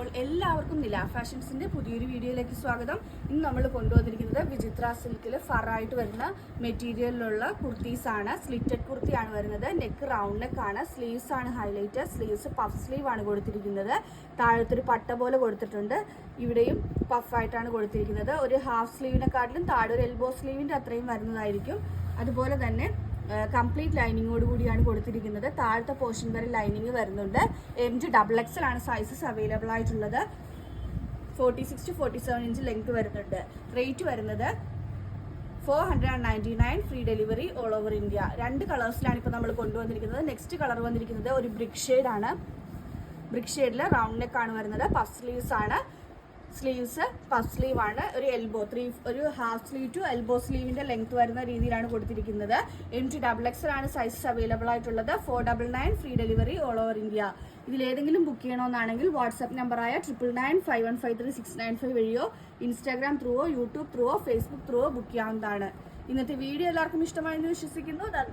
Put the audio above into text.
അപ്പോൾ എല്ലാവർക്കും നില ഫാഷൻസിന്റെ പുതിയൊരു വീഡിയോയിലേക്ക് സ്വാഗതം. ഇന്ന് നമ്മൾ കൊണ്ടുവന്നിരിക്കുന്നത് വിചിത്ര സിൽക്കിൽ ഫറായിട്ട് വരുന്ന മെറ്റീരിയലിലുള്ള കുർത്തീസ് ആണ്. സ്ലിറ്റഡ് കുർത്തിയാണ് വരുന്നത്. നെക്ക് റൗണ്ട് നെക്ക് ആണ്. സ്ലീവ്സ് ആണ് ഹൈലൈറ്റ്. സ്ലീവ്സ് പഫ് സ്ലീവ് ആണ് കൊടുത്തിരിക്കുന്നത്. താഴത്തൊരു പട്ട പോലെ കൊടുത്തിട്ടുണ്ട്. ഇവിടെയും പഫായിട്ടാണ് കൊടുത്തിരിക്കുന്നത്. ഒരു ഹാഫ് സ്ലീവിനെക്കാട്ടിലും താഴെ ഒരു എൽബോ സ്ലീവിന്റെ അത്രയും വരുന്നതായിരിക്കും. അതുപോലെ തന്നെ കംപ്ലീറ്റ് ലൈനിങ്ങോട് കൂടിയാണ് കൊടുത്തിരിക്കുന്നത്. താഴത്തെ പോർഷൻ വരെ ലൈനിങ് വരുന്നുണ്ട്. MG XXL ആണ് സൈസസ് അവൈലബിൾ ആയിട്ടുള്ളത്. 46 to 47 ഇഞ്ച് ലെങ്ത് വരുന്നുണ്ട്. റേറ്റ് വരുന്നത് 499, free delivery all over India. രണ്ട് കളേഴ്സിലാണ് ഇപ്പോൾ നമ്മൾ കൊണ്ടുവന്നിരിക്കുന്നത്. നെക്സ്റ്റ് കളർ വന്നിരിക്കുന്നത് ഒരു ബ്രിക്ക് ഷെയ്ഡ് ആണ്. ബ്രിക്ക് ഷെയ്ഡിൽ റൗണ്ട് നെക്ക് ആണ് വരുന്നത്. പഫ് സ്ലീവ്സ് ആണ്. സ്ലീവ്സ് പഫ് സ്ലീവ് ആണ്. ഒരു എൽബോ ഒരു ഹാഫ് സ്ലീവ് ടു എൽബോ സ്ലീവിന്റെ ലെങ്ത് വരുന്ന രീതിയിലാണ് കൊടുത്തിരിക്കുന്നത്. MG XXL ആണ് സൈസസ് അവൈലബിൾ ആയിട്ടുള്ളത്. 499, free delivery all over India. ഇതിലേതെങ്കിലും ബുക്ക് ചെയ്യണമെന്നാണെങ്കിൽ വാട്സ്ആപ്പ് നമ്പറായ 9991533695 വഴിയോ ഇൻസ്റ്റാഗ്രാം ത്രൂവോ യൂട്യൂബ് ത്രൂവോ ഫേസ്ബുക്ക് ത്രൂവോ ബുക്ക് ചെയ്യാവുന്നതാണ്. ഇന്നത്തെ വീഡിയോ എല്ലാവർക്കും ഇഷ്ടമായെന്ന് വിശ്വസിക്കുന്നു. നന്ദി.